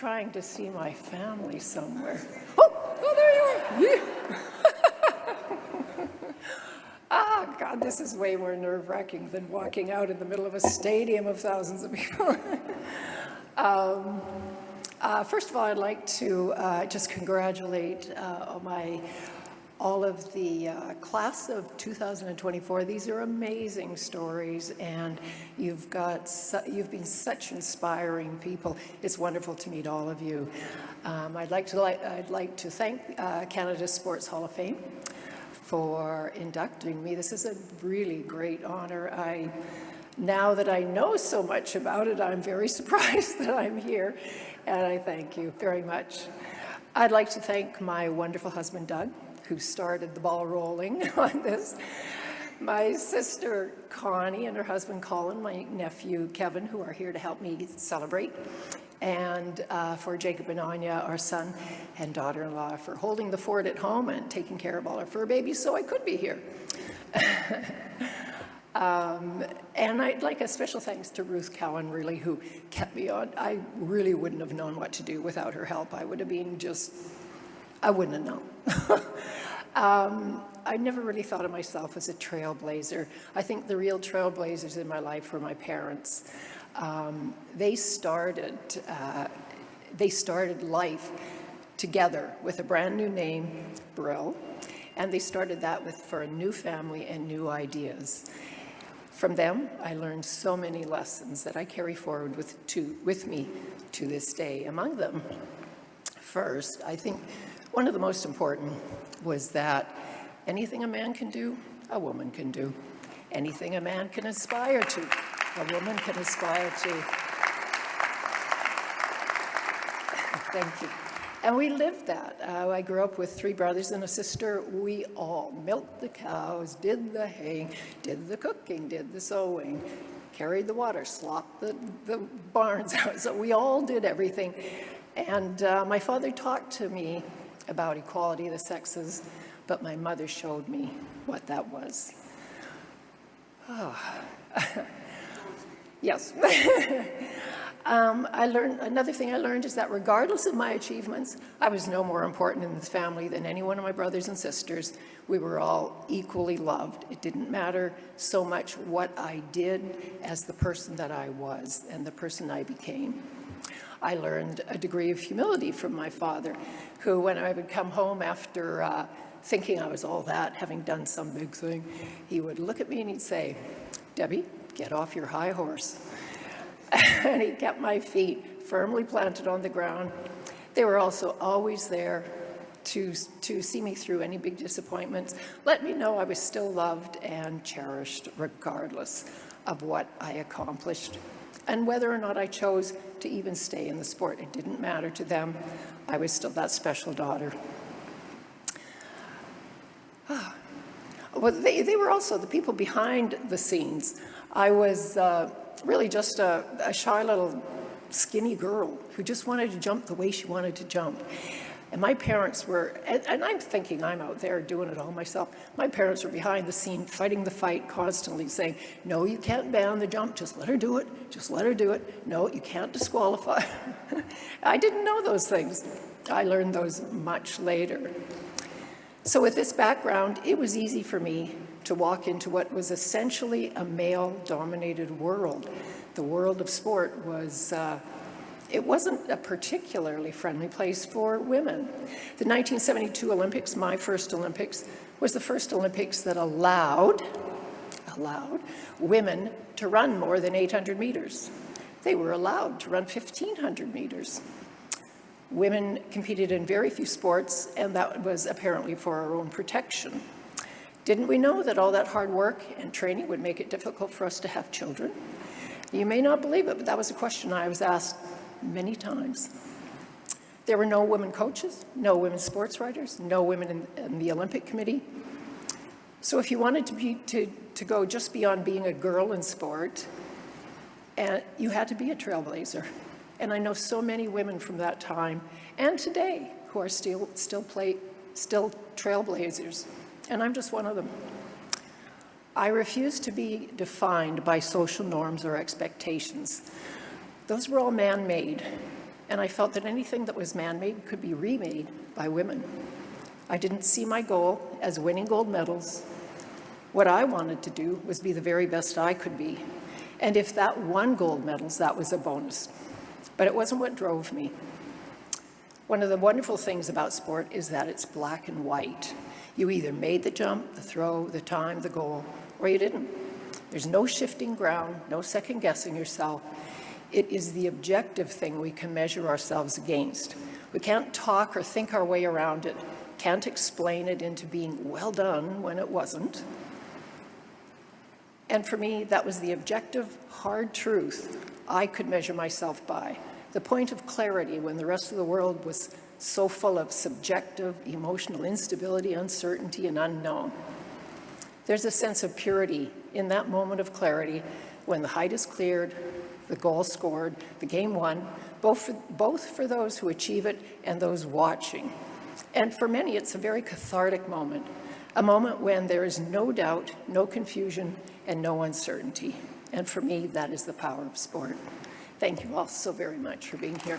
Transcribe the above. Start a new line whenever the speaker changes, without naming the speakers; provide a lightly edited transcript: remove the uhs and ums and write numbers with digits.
trying to see my family somewhere. Oh, there you are. Ah, God, this is way more nerve-wracking than walking out in the middle of a stadium of thousands of people. First of all, I'd like to just congratulate all of the class of 2024. These are amazing stories, and you've been such inspiring people. It's wonderful to meet all of you. I'd like to thank Canada's Sports Hall of Fame for inducting me. This is a really great honor. Now that I know so much about it, I'm very surprised that I'm here, and I thank you very much. I'd like to thank my wonderful husband, Doug, who started the ball rolling on this. My sister, Connie, and her husband, Colin, my nephew, Kevin, who are here to help me celebrate, and for Jacob and Anya, our son and daughter-in-law, for holding the fort at home and taking care of all our fur babies so I could be here. And I'd like a special thanks to Ruth Cowan, really, who kept me on. I really wouldn't have known what to do without her help. I would have been I wouldn't have known. I never really thought of myself as a trailblazer. I think the real trailblazers in my life were my parents. They started life together with a brand new name, Brill, and they started that for a new family and new ideas. From them, I learned so many lessons that I carry forward with me to this day. Among them, first, I think one of the most important was that anything a man can do, a woman can do. Anything a man can aspire to, a woman can aspire to. Thank you. And we lived that. I grew up with 3 brothers and a sister. We all milked the cows, did the haying, did the cooking, did the sewing, carried the water, slopped the barns out. So we all did everything. And my father talked to me about equality of the sexes, but my mother showed me what that was. Oh. Yes. Another thing I learned is that regardless of my achievements, I was no more important in this family than any one of my brothers and sisters. We were all equally loved. It didn't matter so much what I did as the person that I was and the person I became. I learned a degree of humility from my father, who, when I would come home after thinking I was all that, having done some big thing, he would look at me and he'd say, "Debbie, get off your high horse." And he kept my feet firmly planted on the ground. They were also always there to see me through any big disappointments, let me know I was still loved and cherished regardless of what I accomplished. And whether or not I chose to even stay in the sport, it didn't matter to them. I was still that special daughter. Well, they were also the people behind the scenes. I was really just a shy little skinny girl who just wanted to jump the way she wanted to jump. And my parents were, and I'm thinking I'm out there doing it all myself, my parents were behind the scene fighting the fight constantly, saying, "No, you can't ban the jump, just let her do it, just let her do it. No, you can't disqualify." I didn't know those things. I learned those much later. So with this background, it was easy for me to walk into what was essentially a male-dominated world. The world of sport was, it wasn't a particularly friendly place for women. The 1972 Olympics, my first Olympics, was the first Olympics that allowed women to run more than 800 meters. They were allowed to run 1,500 meters. Women competed in very few sports, and that was apparently for our own protection. Didn't we know that all that hard work and training would make it difficult for us to have children? You may not believe it, but that was a question I was asked many times. There were no women coaches, no women sports writers, no women in the Olympic Committee. So if you wanted to go just beyond being a girl in sport, you had to be a trailblazer. And I know so many women from that time and today who are still trailblazers. And I'm just one of them. I refuse to be defined by social norms or expectations. Those were all man-made. and I felt that anything that was man-made could be remade by women. I didn't see my goal as winning gold medals. What I wanted to do was be the very best I could be. And if that won gold medals, that was a bonus. But it wasn't what drove me. One of the wonderful things about sport is that it's black and white. You either made the jump, the throw, the time, the goal, or you didn't. There's no shifting ground, no second guessing yourself. It is the objective thing we can measure ourselves against. We can't talk or think our way around it, can't explain it into being well done when it wasn't. And for me, that was the objective, hard truth I could measure myself by. The point of clarity when the rest of the world was so full of subjective, emotional instability, uncertainty, and unknown. There's a sense of purity in that moment of clarity when the height is cleared, the goal scored, the game won, both for those who achieve it and those watching. And for many, it's a very cathartic moment, a moment when there is no doubt, no confusion, and no uncertainty. And for me, that is the power of sport. Thank you all so very much for being here.